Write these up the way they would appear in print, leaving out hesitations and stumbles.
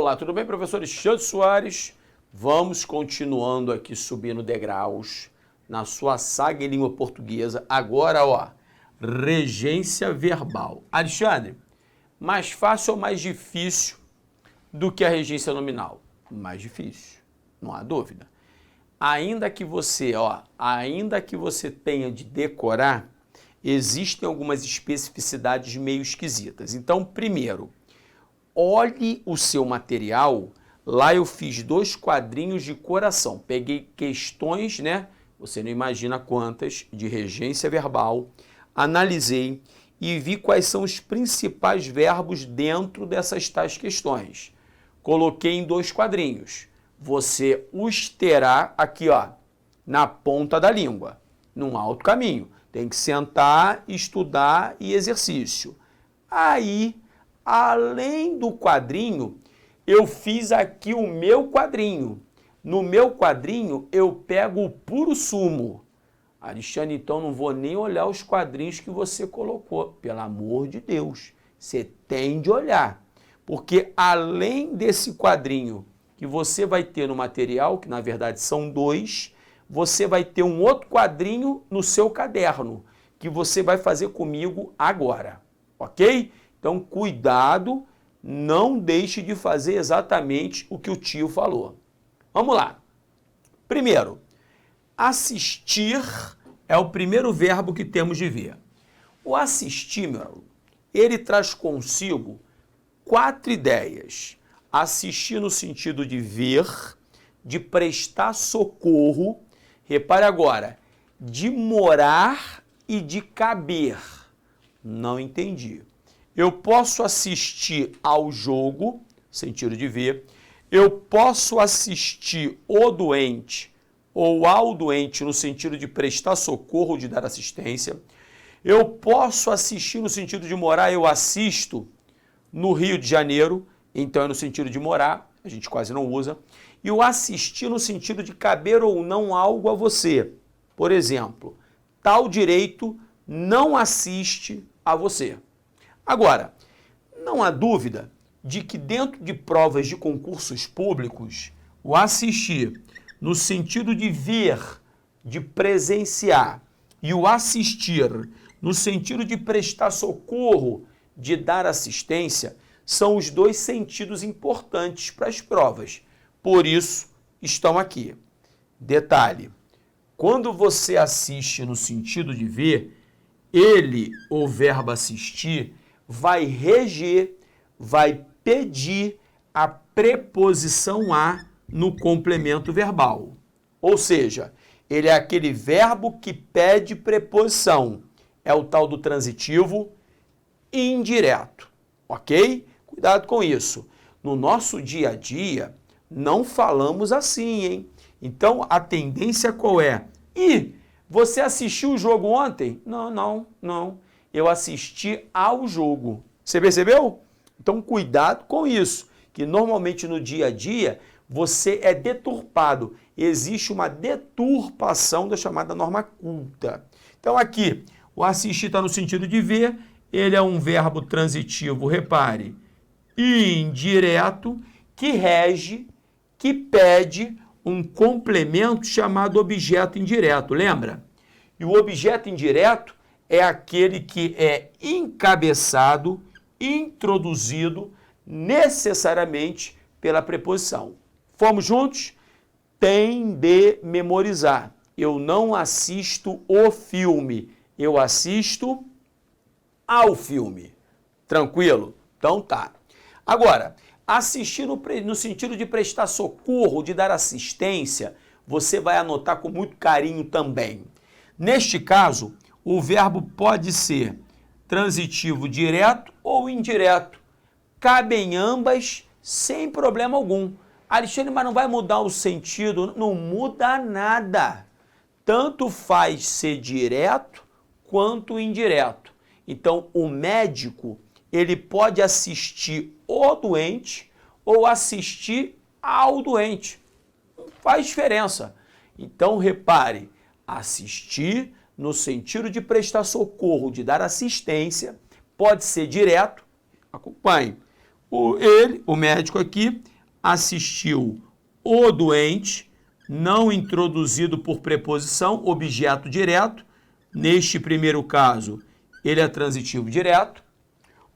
Olá, tudo bem, professor Alexandre Soares? Vamos continuando aqui subindo degraus na sua saga em língua portuguesa. Agora, ó, regência verbal. Alexandre, mais fácil ou mais difícil do que a regência nominal? Mais difícil, não há dúvida. Ainda que você tenha de decorar, existem algumas especificidades meio esquisitas. Então, primeiro, olhe o seu material. Lá eu fiz 2 quadrinhos de coração. Peguei questões, né? Você não imagina quantas, de regência verbal. Analisei e vi quais são os principais verbos dentro dessas tais questões. Coloquei em 2 quadrinhos. Você os terá aqui, ó, na ponta da língua, num alto caminho. Tem que sentar, estudar e exercício. Aí, além do quadrinho, eu fiz aqui o meu quadrinho. No meu quadrinho, eu pego o puro sumo. Alexandre, então não vou nem olhar os quadrinhos que você colocou. Pelo amor de Deus, você tem de olhar. Porque além desse quadrinho que você vai ter no material, que na verdade são 2, você vai ter um outro quadrinho no seu caderno, que você vai fazer comigo agora, ok? Então, cuidado, não deixe de fazer exatamente o que o tio falou. Vamos lá. Primeiro, assistir é o primeiro verbo que temos de ver. O assistir, meu amigo, ele traz consigo 4 ideias. Assistir no sentido de ver, de prestar socorro, repare agora, de morar e de caber. Não entendi. Eu posso assistir ao jogo, sentido de ver. Eu posso assistir o doente ou ao doente no sentido de prestar socorro, de dar assistência. Eu posso assistir no sentido de morar, eu assisto no Rio de Janeiro, então é no sentido de morar, a gente quase não usa. E o assistir no sentido de caber ou não algo a você. Por exemplo, tal direito não assiste a você. Agora, não há dúvida de que dentro de provas de concursos públicos, o assistir no sentido de ver, de presenciar, e o assistir no sentido de prestar socorro, de dar assistência, são os 2 sentidos importantes para as provas. Por isso, estão aqui. Detalhe, quando você assiste no sentido de ver, ele, o verbo assistir, vai reger, vai pedir a preposição a no complemento verbal. Ou seja, ele é aquele verbo que pede preposição. É o tal do transitivo indireto, ok? Cuidado com isso. No nosso dia a dia, não falamos assim, hein? Então, a tendência qual é? Você assistiu o jogo ontem? Não. Eu assisti ao jogo. Você percebeu? Então, cuidado com isso, que normalmente no dia a dia você é deturpado. Existe uma deturpação da chamada norma culta. Então, aqui, o assistir está no sentido de ver, ele é um verbo transitivo, repare, indireto, que rege, que pede um complemento chamado objeto indireto, lembra? E o objeto indireto é aquele que é encabeçado, introduzido necessariamente pela preposição. Fomos juntos? Tem de memorizar. Eu não assisto o filme, eu assisto ao filme. Tranquilo? Então tá. Agora, assistir no sentido de prestar socorro, de dar assistência, você vai anotar com muito carinho também. Neste caso, o verbo pode ser transitivo direto ou indireto. Cabem ambas sem problema algum. Alexandre, mas não vai mudar o sentido? Não muda nada. Tanto faz ser direto quanto indireto. Então, o médico, ele pode assistir o doente ou assistir ao doente. Não faz diferença. Então, repare, assistir no sentido de prestar socorro, de dar assistência, pode ser direto, acompanhe. O médico aqui, assistiu o doente, não introduzido por preposição, objeto direto. Neste primeiro caso, ele é transitivo direto.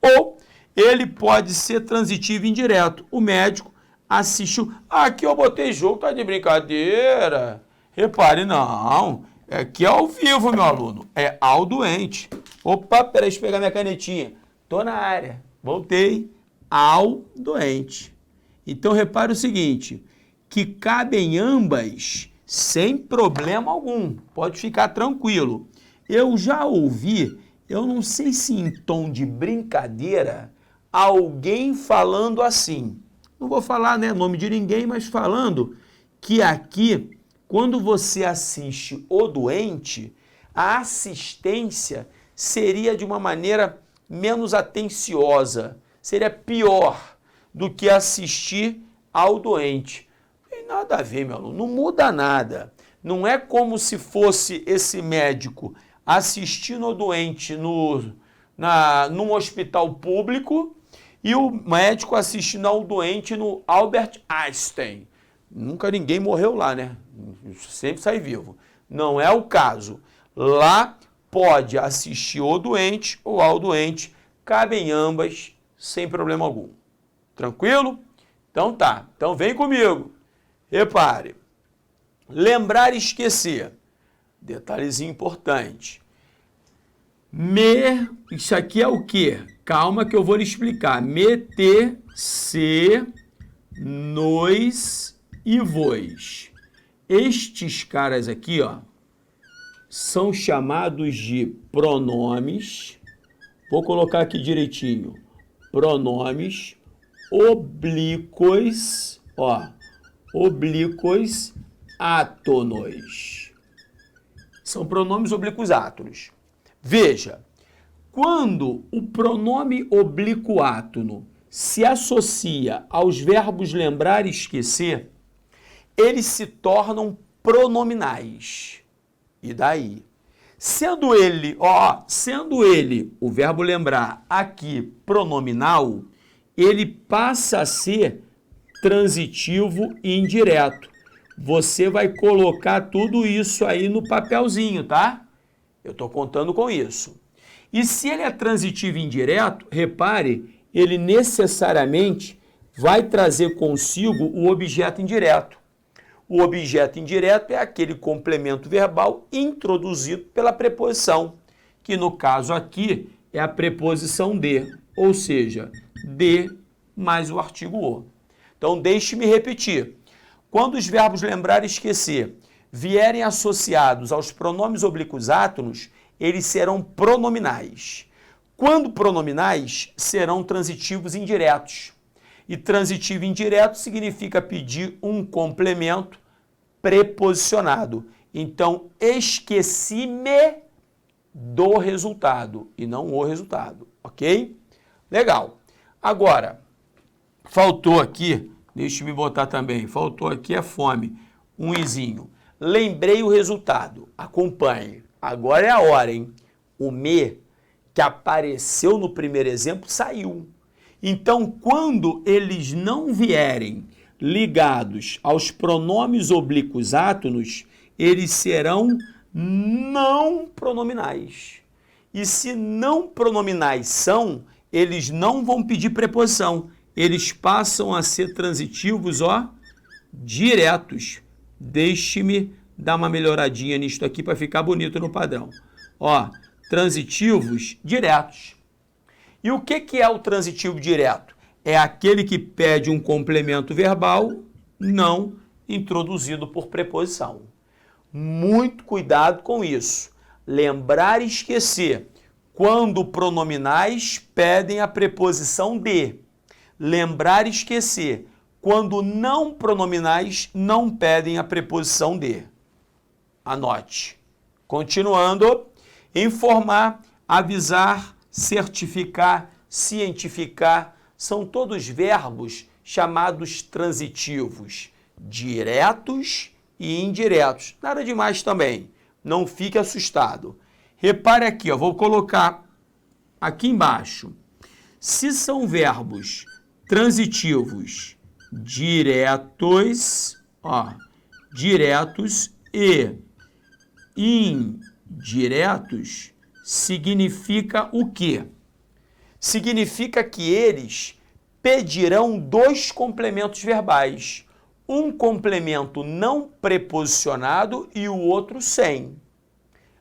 Ou ele pode ser transitivo indireto. O médico assistiu. Aqui eu botei jogo, tá de brincadeira. Repare, não. Aqui é ao vivo, meu aluno. É ao doente. Opa, peraí, deixa eu pegar minha canetinha. Tô na área. Voltei. Ao doente. Então, repare o seguinte, que cabem ambas sem problema algum. Pode ficar tranquilo. Eu já ouvi, eu não sei se em tom de brincadeira, alguém falando assim. Não vou falar, né, nome de ninguém, mas falando que aqui, quando você assiste o doente, a assistência seria de uma maneira menos atenciosa, seria pior do que assistir ao doente. Não tem nada a ver, meu aluno, não muda nada. Não é como se fosse esse médico assistindo ao doente num hospital público e o médico assistindo ao doente no Albert Einstein. Nunca ninguém morreu lá, né? Sempre sai vivo. Não é o caso. Lá pode assistir o doente ou ao doente, cabem ambas sem problema algum. Tranquilo? Então tá. Então vem comigo. Repare. Lembrar e esquecer. Detalhezinho importante. Isso aqui é o quê? Calma que eu vou lhe explicar. Meter, se, nos e vos. Estes caras aqui, ó, são chamados de pronomes. Vou colocar aqui direitinho. Pronomes oblíquos, ó, oblíquos átonos. São pronomes oblíquos átonos. Veja, quando o pronome oblíquo átono se associa aos verbos lembrar e esquecer, eles se tornam pronominais. E daí? Sendo ele, o verbo lembrar aqui pronominal, ele passa a ser transitivo e indireto. Você vai colocar tudo isso aí no papelzinho, tá? Eu estou contando com isso. E se ele é transitivo e indireto, repare, ele necessariamente vai trazer consigo o objeto indireto. O objeto indireto é aquele complemento verbal introduzido pela preposição, que no caso aqui é a preposição de, ou seja, de mais o artigo o. Então, deixe-me repetir. Quando os verbos lembrar e esquecer vierem associados aos pronomes oblíquos átonos, eles serão pronominais. Quando pronominais, serão transitivos indiretos. E transitivo indireto significa pedir um complemento preposicionado. Então, esqueci-me do resultado e não o resultado, ok? Legal. Agora, faltou aqui, deixa eu me botar também, faltou aqui a fome, um izinho. Lembrei o resultado, acompanhe. Agora é a hora, hein? O me, que apareceu no primeiro exemplo, saiu. Então, quando eles não vierem ligados aos pronomes oblíquos átonos, eles serão não pronominais. E se não pronominais são, eles não vão pedir preposição. Eles passam a ser transitivos, ó, diretos. Deixe-me dar uma melhoradinha nisto aqui para ficar bonito no padrão. Ó, transitivos diretos. E o que é o transitivo direto? É aquele que pede um complemento verbal não introduzido por preposição. Muito cuidado com isso. Lembrar e esquecer. Quando pronominais pedem a preposição de. Lembrar e esquecer. Quando não pronominais não pedem a preposição de. Anote. Continuando. Informar, avisar, certificar, cientificar, são todos verbos chamados transitivos, diretos e indiretos. Nada demais também, não fique assustado. Repare aqui, ó, vou colocar aqui embaixo. Se são verbos transitivos diretos, ó, diretos e indiretos significa o quê? Significa que eles pedirão dois complementos verbais. Um complemento não preposicionado e o outro sem.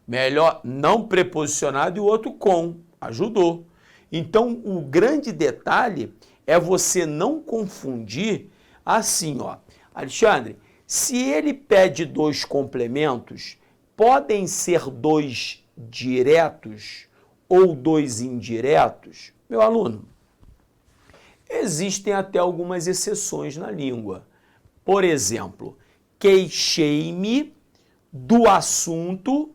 Melhor, não preposicionado e o outro com. Ajudou. Então, o grande detalhe é você não confundir assim, ó. Alexandre, se ele pede dois complementos, podem ser dois diretos ou dois indiretos? Meu aluno, existem até algumas exceções na língua. Por exemplo, queixei-me do assunto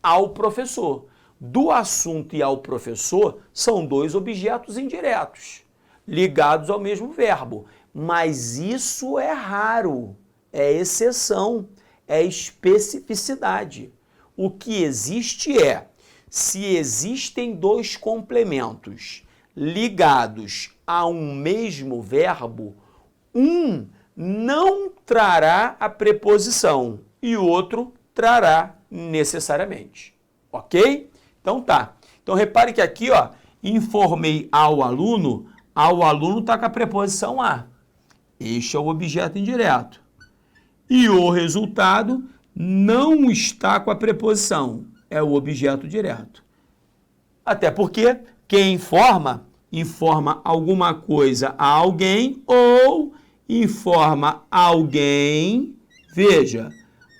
ao professor. Do assunto e ao professor são dois objetos indiretos, ligados ao mesmo verbo. Mas isso é raro, é exceção, é especificidade. O que existe é, se existem dois complementos ligados a um mesmo verbo, um não trará a preposição e o outro trará necessariamente. Ok? Então tá. Então repare que aqui, ó, informei ao aluno está com a preposição a. Este é o objeto indireto. E o resultado não está com a preposição, é o objeto direto. Até porque quem informa alguma coisa a alguém ou informa alguém. Veja,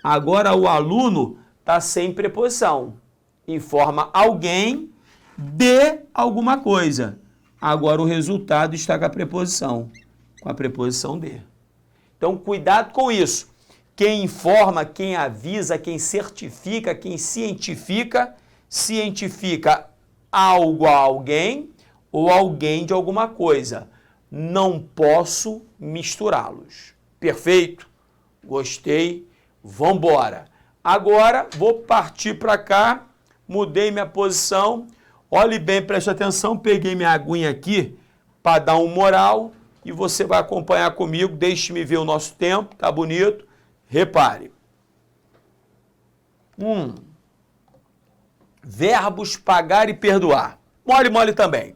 agora o aluno está sem preposição. Informa alguém de alguma coisa. Agora o resultado está com a preposição de. Então, cuidado com isso. Quem informa, quem avisa, quem certifica, quem cientifica algo a alguém ou alguém de alguma coisa. Não posso misturá-los. Perfeito? Gostei. Vamos embora. Agora, vou partir para cá. Mudei minha posição. Olhe bem, preste atenção. Peguei minha aguinha aqui para dar um moral. E você vai acompanhar comigo. Deixe-me ver o nosso tempo. Tá bonito? Repare. Verbos pagar e perdoar. Mole também.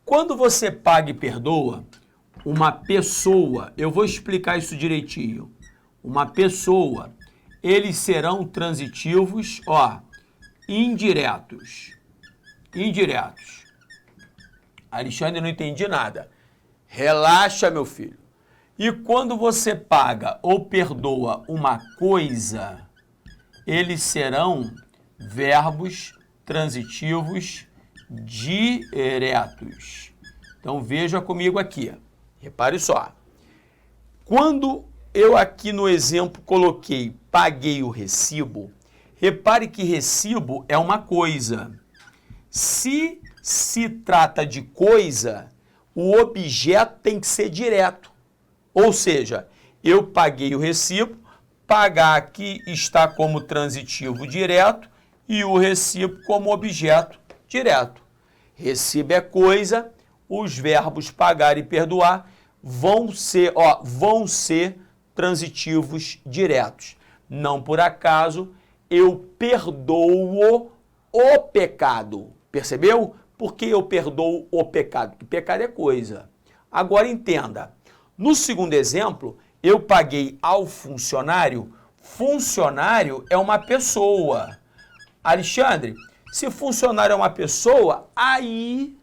Quando você paga e perdoa, uma pessoa, eu vou explicar isso direitinho. Uma pessoa, eles serão transitivos, ó, indiretos. Indiretos. Alexandre, não entendi nada. Relaxa, meu filho. E quando você paga ou perdoa uma coisa, eles serão verbos transitivos diretos. Então veja comigo aqui. Repare só. Quando eu aqui no exemplo coloquei paguei o recibo, repare que recibo é uma coisa. Se se trata de coisa, o objeto tem que ser direto. Ou seja, eu paguei o recibo, pagar aqui está como transitivo direto e o recibo como objeto direto. Recibo é coisa, os verbos pagar e perdoar vão ser transitivos diretos. Não por acaso eu perdoo o pecado. Percebeu? Por que eu perdoo o pecado? Porque pecado é coisa. Agora entenda. No segundo exemplo, eu paguei ao funcionário. Funcionário é uma pessoa. Alexandre, se funcionário é uma pessoa, aí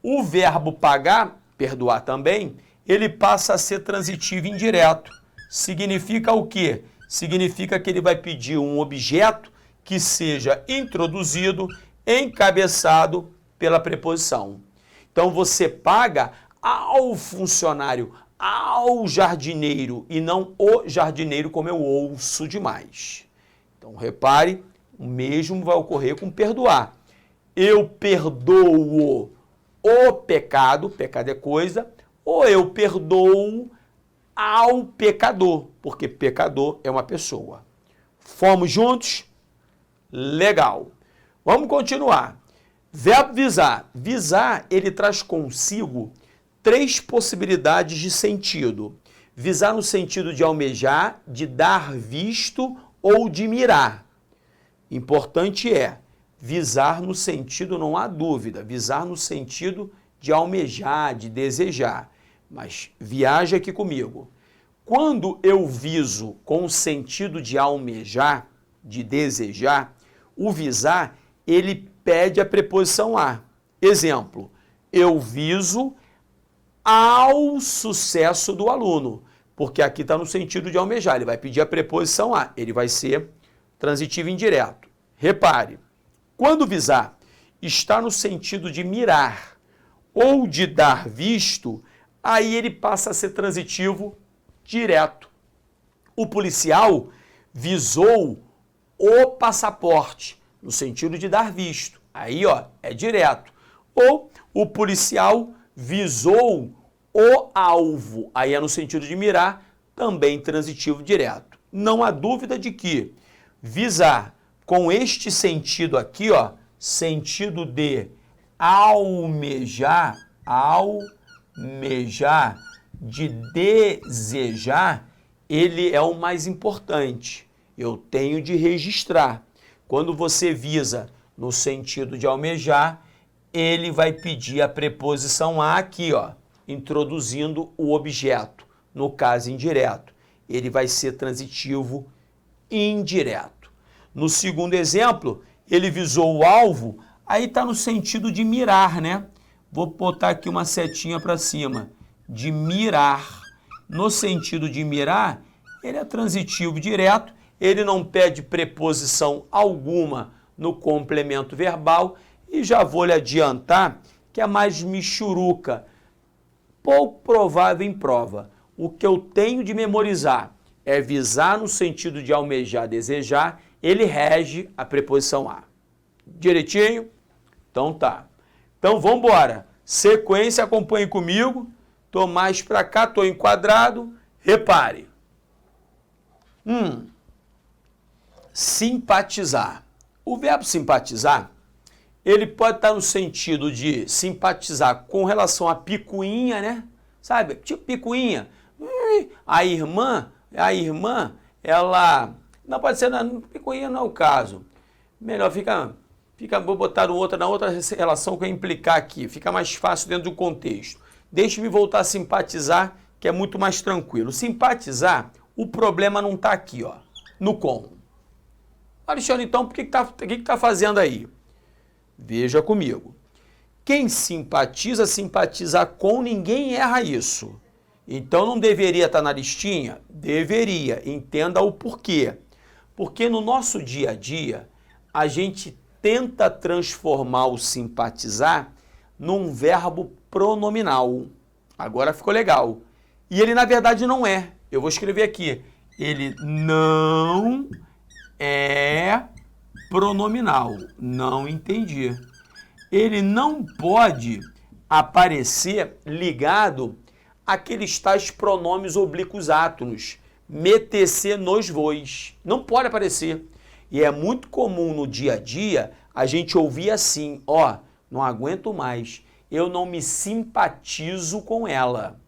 o verbo pagar, perdoar também, ele passa a ser transitivo indireto. Significa o quê? Significa que ele vai pedir um objeto que seja introduzido, encabeçado pela preposição. Então você paga ao funcionário, ao jardineiro e não o jardineiro, como eu ouço demais. Então repare, o mesmo vai ocorrer com perdoar. Eu perdoo o pecado, pecado é coisa, ou eu perdoo ao pecador, porque pecador é uma pessoa. Fomos juntos? Legal. Vamos continuar. Verbo visar. Visar, ele traz consigo três possibilidades de sentido. Visar no sentido de almejar, de dar visto ou de mirar. Importante é visar no sentido, não há dúvida, visar no sentido de almejar, de desejar. Mas viaja aqui comigo. Quando eu viso com o sentido de almejar, de desejar, o visar, ele pede a preposição a. Exemplo, eu viso ao sucesso do aluno, porque aqui está no sentido de almejar, ele vai pedir a preposição a, ele vai ser transitivo indireto. Repare, quando visar está no sentido de mirar ou de dar visto, aí ele passa a ser transitivo direto. O policial visou o passaporte, no sentido de dar visto. Aí, ó, é direto. Ou o policial visou o alvo, aí é no sentido de mirar, também transitivo direto. Não há dúvida de que visar com este sentido aqui, ó, sentido de almejar, de desejar, ele é o mais importante. Eu tenho de registrar. Quando você visa no sentido de almejar, ele vai pedir a preposição a aqui, ó, introduzindo o objeto, no caso indireto. Ele vai ser transitivo indireto. No segundo exemplo, ele visou o alvo, aí está no sentido de mirar, né? Vou botar aqui uma setinha para cima, de mirar. No sentido de mirar, ele é transitivo direto, ele não pede preposição alguma no complemento verbal, e já vou lhe adiantar que é mais michuruca, pouco provável em prova. O que eu tenho de memorizar é visar no sentido de almejar, desejar, ele rege a preposição a. Direitinho? Então tá. Então vamos embora. Sequência, acompanhe comigo. Tô mais para cá, tô enquadrado. Repare. Simpatizar. O verbo simpatizar, ele pode estar no sentido de simpatizar com relação à picuinha, né? Sabe? Tipo picuinha. A irmã, ela... Não pode ser, picuinha não é o caso. Melhor vou botar na outra relação que eu implicar aqui. Fica mais fácil dentro do contexto. Deixe-me voltar a simpatizar, que é muito mais tranquilo. Simpatizar, o problema não está aqui, ó, no com. Alexandre, então, o que está fazendo aí? Veja comigo. Quem simpatiza, simpatiza com, ninguém erra isso. Então não deveria estar na listinha? Deveria. Entenda o porquê. Porque no nosso dia a dia, a gente tenta transformar o simpatizar num verbo pronominal. Agora ficou legal. E ele, na verdade, não é. Eu vou escrever aqui. Ele não é pronominal. Não entendi. Ele não pode aparecer ligado àqueles tais pronomes oblíquos átonos. Metecer nos vois. Não pode aparecer. E é muito comum no dia a dia a gente ouvir assim, ó, não aguento mais, eu não me simpatizo com ela.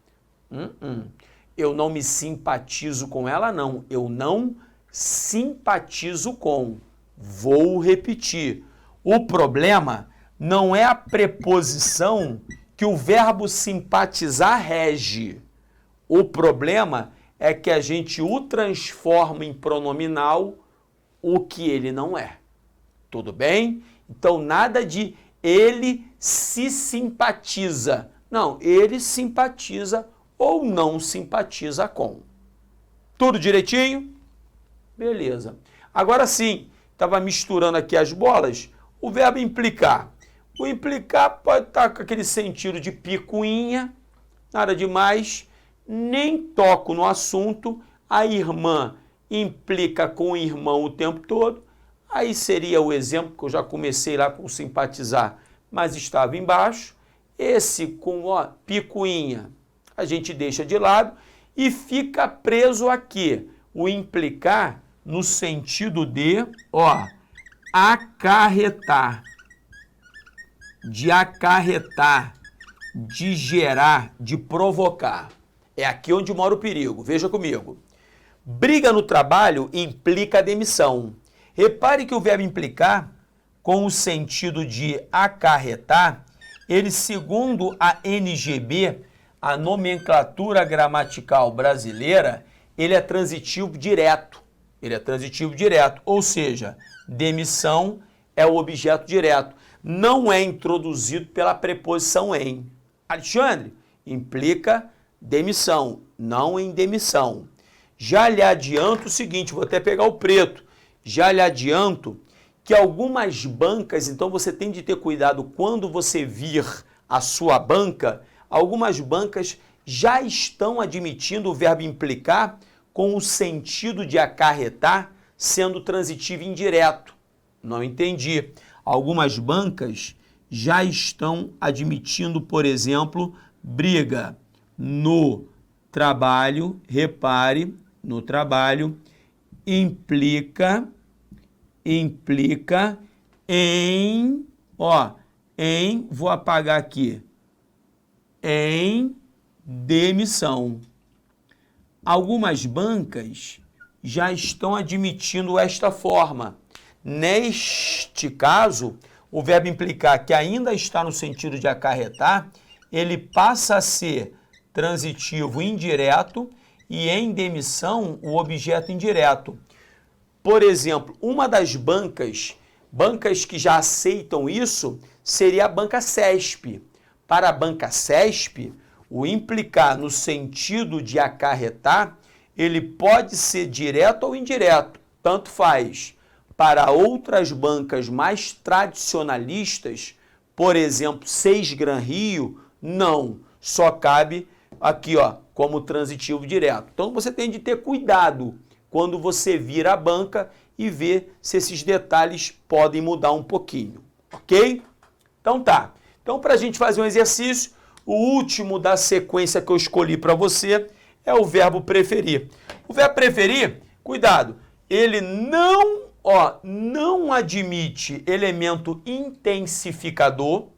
Eu não me simpatizo com ela, não. Eu não simpatizo com. Vou repetir. O problema não é a preposição que o verbo simpatizar rege. O problema é que a gente o transforma em pronominal, o que ele não é. Tudo bem? Então, nada de ele se simpatiza. Não, ele simpatiza ou não simpatiza com. Tudo direitinho? Beleza. Agora sim, estava misturando aqui as bolas, o verbo implicar. O implicar pode estar com aquele sentido de picuinha, nada demais, nem toco no assunto, a irmã implica com o irmão o tempo todo, aí seria o exemplo que eu já comecei lá com simpatizar, mas estava embaixo, esse com picuinha a gente deixa de lado e fica preso aqui, o implicar no sentido de, acarretar, de gerar, de provocar. É aqui onde mora o perigo. Veja comigo. Briga no trabalho implica demissão. Repare que o verbo implicar, com o sentido de acarretar, ele, segundo a NGB, a nomenclatura gramatical brasileira, ele é transitivo direto. Ele é transitivo direto, ou seja, demissão é o objeto direto. Não é introduzido pela preposição em. Alexandre, implica demissão, não em demissão. Já lhe adianto o seguinte, vou até pegar o preto. Já lhe adianto que algumas bancas, então você tem de ter cuidado quando você vir a sua banca, algumas bancas já estão admitindo o verbo implicar com o sentido de acarretar, sendo transitivo indireto. Não entendi. Algumas bancas já estão admitindo, por exemplo, briga no trabalho, repare, no trabalho, implica em, vou apagar aqui, em demissão. Algumas bancas já estão admitindo esta forma. Neste caso, o verbo implicar, que ainda está no sentido de acarretar, ele passa a ser transitivo indireto e em demissão o objeto indireto. Por exemplo, uma das bancas que já aceitam isso, seria a banca CESP. Para a banca CESP, o implicar no sentido de acarretar, ele pode ser direto ou indireto, tanto faz. Para outras bancas mais tradicionalistas, por exemplo, Seisgran Rio, não, só cabe aqui, como transitivo direto. Então você tem de ter cuidado quando você vir a banca e ver se esses detalhes podem mudar um pouquinho, ok? Então tá. Então para a gente fazer um exercício, o último da sequência que eu escolhi para você é o verbo preferir. O verbo preferir, cuidado, ele não admite elemento intensificador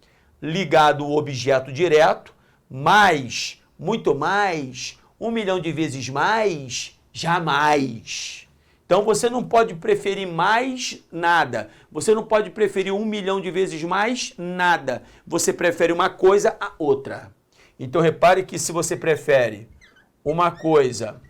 ligado ao objeto direto, mais, muito mais, 1 milhão de vezes mais, jamais. Então você não pode preferir mais nada. Você não pode preferir 1 milhão de vezes mais nada. Você prefere uma coisa a outra. Então repare que se você prefere uma coisa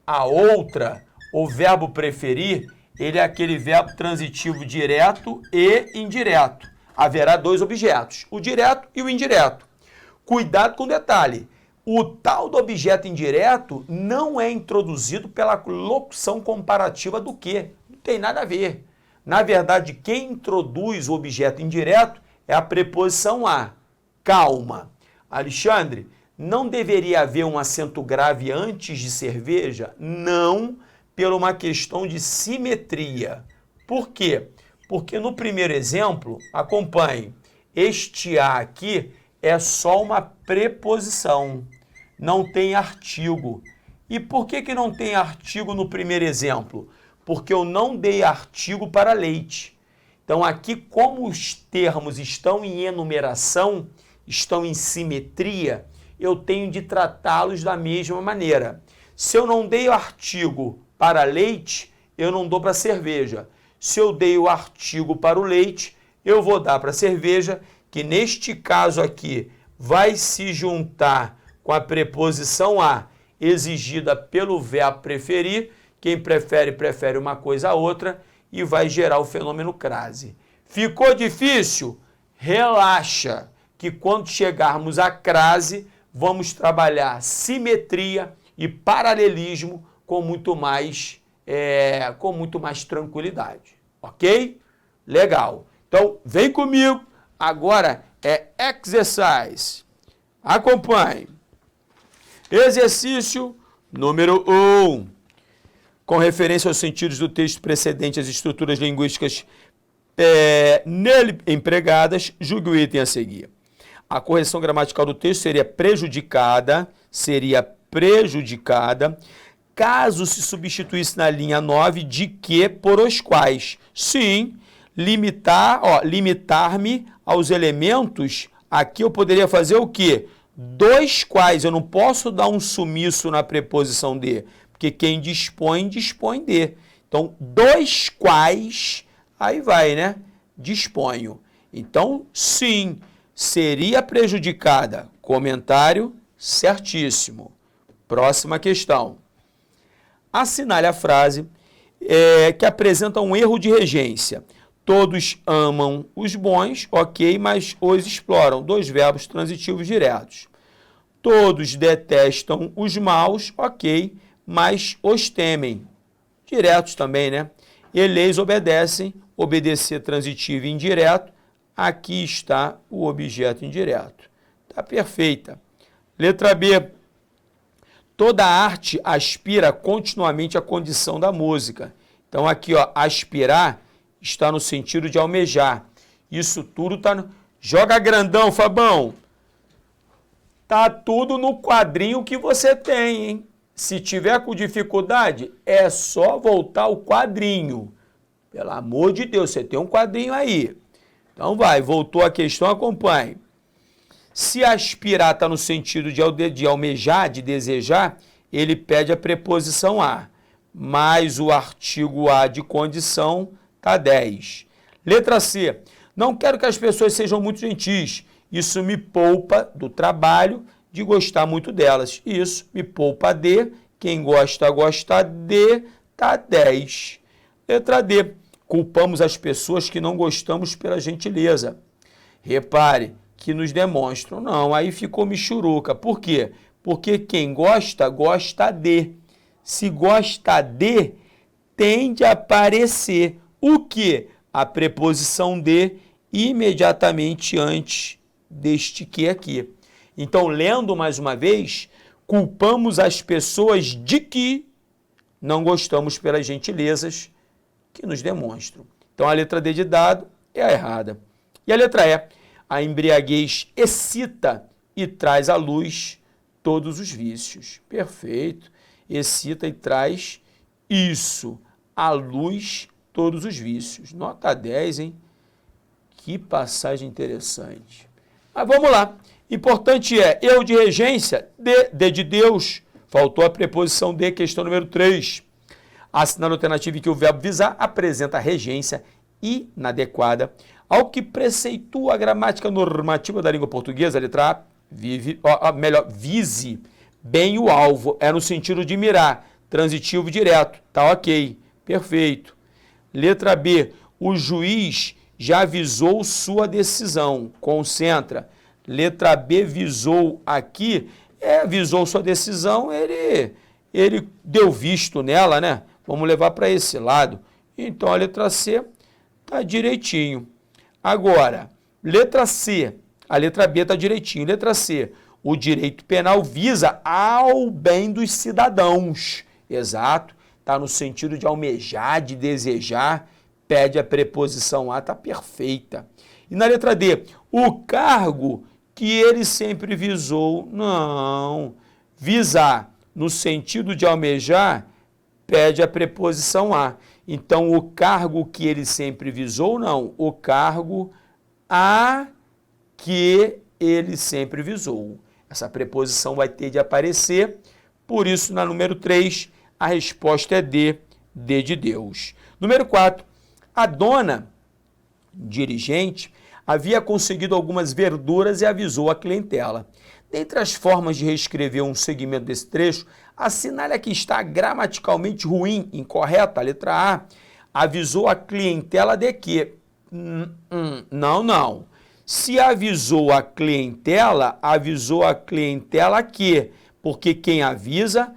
a outra, o verbo preferir, ele é aquele verbo transitivo direto e indireto. Haverá dois objetos, o direto e o indireto. Cuidado com o detalhe. O tal do objeto indireto não é introduzido pela locução comparativa do que. Não tem nada a ver. Na verdade, quem introduz o objeto indireto é a preposição a. Calma. Alexandre, não deveria haver um acento grave antes de cerveja? Não, por uma questão de simetria. Por quê? Porque no primeiro exemplo, acompanhe, este a aqui é só uma preposição, não tem artigo. E por que não tem artigo no primeiro exemplo? Porque eu não dei artigo para leite. Então aqui, como os termos estão em enumeração, estão em simetria, eu tenho de tratá-los da mesma maneira. Se eu não dei o artigo para leite, eu não dou para cerveja. Se eu dei o artigo para o leite, eu vou dar para a cerveja, que neste caso aqui vai se juntar com a preposição a, exigida pelo verbo preferir. Quem prefere, prefere uma coisa a outra e vai gerar o fenômeno crase. Ficou difícil? Relaxa, que quando chegarmos à crase, vamos trabalhar simetria e paralelismo com muito mais tranquilidade. Ok? Legal. Então, vem comigo. Agora é exercise. Acompanhe. Exercício número 1. Com referência aos sentidos do texto precedente, as estruturas linguísticas nele empregadas, julgue o item a seguir. A correção gramatical do texto seria prejudicada, caso se substituísse na linha 9 de que por os quais. Sim, limitar-me aos elementos, aqui eu poderia fazer o quê? dos quais, eu não posso dar um sumiço na preposição de, porque quem dispõe, dispõe de. Então, dos quais, aí vai, né? Disponho. Então, sim, seria prejudicada. Comentário certíssimo. Próxima questão. Assinale a frase que apresenta um erro de regência. Todos amam os bons, ok, mas os exploram. Dois verbos transitivos diretos. Todos detestam os maus, ok, mas os temem. Diretos também, né? Eles obedecem, obedecer transitivo e indireto. Aqui está o objeto indireto. Tá perfeita. Letra B. Toda arte aspira continuamente à condição da música. Então aqui, ó, aspirar está no sentido de almejar. Isso tudo está no... Joga grandão, Fabão. Tá tudo no quadrinho que você tem, hein? Se tiver com dificuldade, é só voltar ao quadrinho. Pelo amor de Deus, você tem um quadrinho aí. Então vai, voltou a questão, acompanhe. Se aspirar está no sentido de almejar, de desejar, ele pede a preposição a. Mais o artigo a de condição está 10. Letra C. Não quero que as pessoas sejam muito gentis. Isso me poupa do trabalho de gostar muito delas. Isso me poupa de. Quem gosta, gosta de. Tá 10. Letra D. Culpamos as pessoas que não gostamos pela gentileza. Repare que nos demonstram. Não, aí ficou michuruca. Por quê? Porque quem gosta, gosta de. Se gosta de, tende a aparecer o quê? A preposição de imediatamente antes deste que aqui. Então, lendo mais uma vez, culpamos as pessoas de que não gostamos pelas gentilezas que nos demonstram. Então, a letra D de dado é a errada. E a letra E, a embriaguez excita e traz à luz todos os vícios. Perfeito. Excita e traz isso, à luz todos os vícios. Nota 10, hein? Que passagem interessante. Mas vamos lá. Importante é, erro de regência, de Deus. Faltou a preposição de, questão número 3. Assinale a alternativa em que o verbo visar apresenta regência inadequada ao que preceitua a gramática normativa da língua portuguesa. Letra A, vise bem o alvo. É no sentido de mirar. Transitivo direto. Tá ok. Perfeito. Letra B. O juiz já visou sua decisão. Concentra. Letra B, visou aqui. Visou sua decisão, ele deu visto nela, né? Vamos levar para esse lado. Então, a letra C está direitinho. Agora, letra C. A letra B está direitinho. Letra C. O direito penal visa ao bem dos cidadãos. Exato. Está no sentido de almejar, de desejar. Pede a preposição a, está perfeita. E na letra D, o cargo que ele sempre visou, não. Visar, no sentido de almejar, pede a preposição a. Então, o cargo que ele sempre visou, não. O cargo a que ele sempre visou. Essa preposição vai ter de aparecer. Por isso, na número 3, a resposta é D de Deus. Número 4, a dona dirigente havia conseguido algumas verduras e avisou a clientela. Dentre as formas de reescrever um segmento desse trecho, assinale a que está gramaticalmente ruim, incorreta, a letra A. Avisou a clientela de quê? Não. Se avisou a clientela que? Porque quem avisa,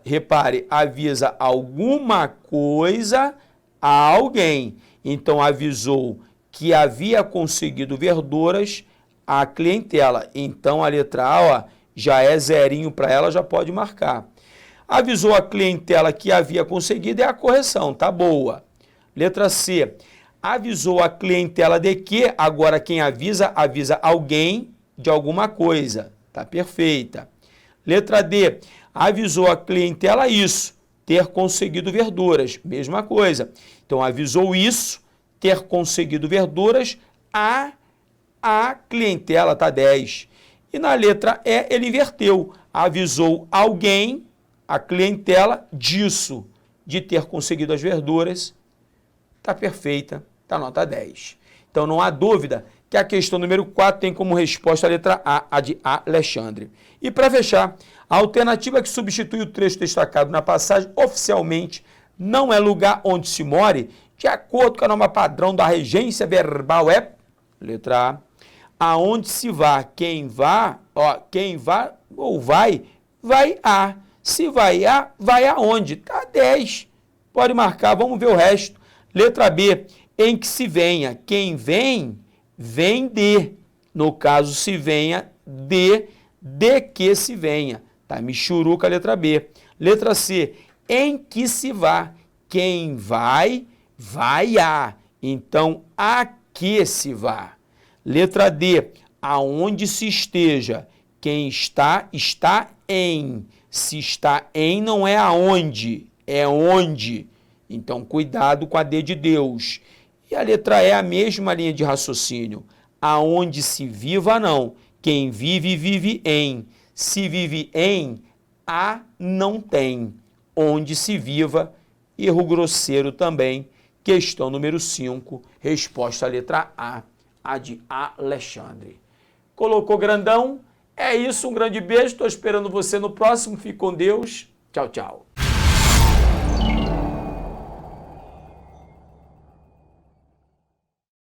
repare, avisa alguma coisa a alguém. Então, avisou que havia conseguido verduras à clientela. Então, a letra A já é zerinho para ela, já pode marcar. Avisou a clientela que havia conseguido, é a correção, tá boa. Letra C. Avisou a clientela de que, agora quem avisa, avisa alguém de alguma coisa. Tá perfeita. Letra D. Avisou a clientela isso, ter conseguido verduras. Mesma coisa. Então, avisou isso, ter conseguido verduras, a clientela, tá 10. E na letra E, ele inverteu. Avisou alguém, a clientela, disso, de ter conseguido as verduras. Está perfeita, está nota 10. Então não há dúvida que a questão número 4 tem como resposta a letra A de Alexandre. E para fechar, a alternativa que substitui o trecho destacado na passagem oficialmente não é lugar onde se more, de acordo com a norma padrão da regência verbal é, letra A, aonde se vá, quem vá ou vai a. Se vai a, vai aonde? Tá 10. Pode marcar, vamos ver o resto. Letra B, em que se venha. Quem vem, vem de. No caso, se venha de que se venha. Tá, michuruca a letra B. Letra C, em que se vá. Quem vai, vai a. Então, a que se vá. Letra D, aonde se esteja. Quem está, está em. Se está em, não é aonde, é onde. Então, cuidado com a D de Deus. E a letra E é a mesma linha de raciocínio. Aonde se viva, não. Quem vive, vive em. Se vive em, a não tem. Onde se viva, erro grosseiro também. Questão número 5, resposta à letra A de Alexandre. Colocou grandão? É isso, um grande beijo. Estou esperando você no próximo. Fique com Deus. Tchau, tchau.